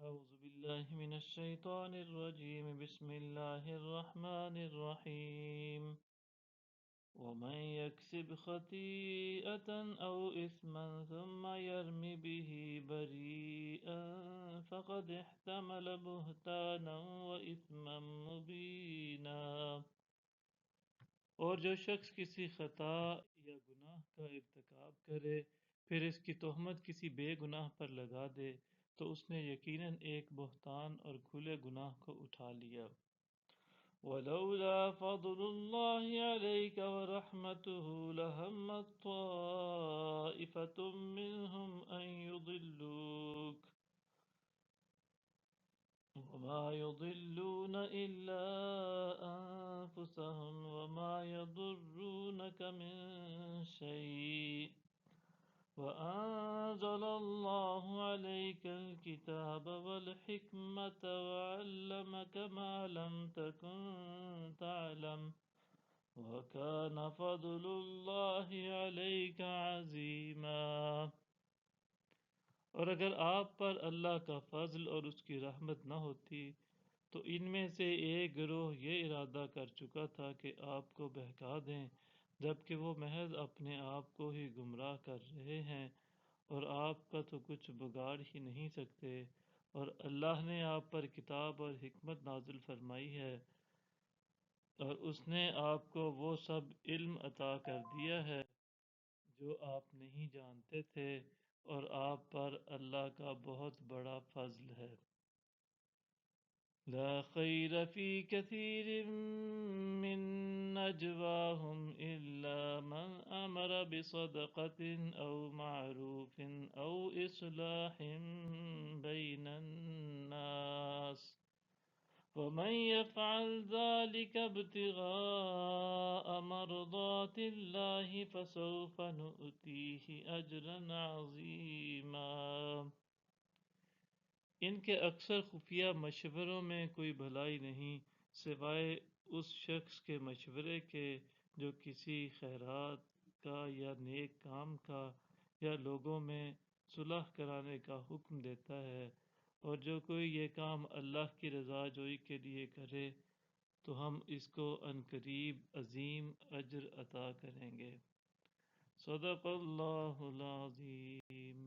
أعوذ بالله من الشيطان الرجيم بسم الله الرحمن الرحيم ومن يكسب خطيئة أو إثما ثم يرم به بريئا فقد احتمل بهتانا وإثما مبينا۔ اور جو شخص کسی خطا یا گناہ کا ارتکاب کرے پھر اس کی تہمت کسی بے گناہ پر لگا دے تو اس نے یقیناً ایک بہتان اور کھلے گناہ کو اٹھا لیا۔ وَلَوْلَا فَضْلُ اللَّهِ عَلَيْكَ وَرَحْمَتُهُ لَهَمَّتْ طَائِفَةٌ مِّنْهُمْ أَن يُضِلُّوكَ وما يضلون إلا أنفسهم وما يضرونك من شيء وأنزل الله عليك الكتاب والحكمة وعلمك ما لم تكن تعلم وكان فضل الله عليك عظيما۔ اور اگر آپ پر اللہ کا فضل اور اس کی رحمت نہ ہوتی تو ان میں سے ایک گروہ یہ ارادہ کر چکا تھا کہ آپ کو بہکا دیں جبکہ وہ محض اپنے آپ کو ہی گمراہ کر رہے ہیں اور آپ کا تو کچھ بگاڑ ہی نہیں سکتے، اور اللہ نے آپ پر کتاب اور حکمت نازل فرمائی ہے اور اس نے آپ کو وہ سب علم عطا کر دیا ہے جو آپ نہیں جانتے تھے، اور آپ پر اللہ کا بہت بڑا فضل ہے۔ لا خیر فی کثیر من نجواہم الا من امر بصدقۃ او معروف او اصلاح بین الناس ومن يفعل ذلك ابتغاء مرضات الله فسوف نؤتيه أجرا عظيما۔ ان کے اکثر خفیہ مشوروں میں کوئی بھلائی نہیں سوائے اس شخص کے مشورے کے جو کسی خیرات کا یا نیک کام کا یا لوگوں میں صلح کرانے کا حکم دیتا ہے، اور جو کوئی یہ کام اللہ کی رضا جوئی کے لیے کرے تو ہم اس کو عنقریب عظیم اجر عطا کریں گے۔ صدق اللہ العظیم۔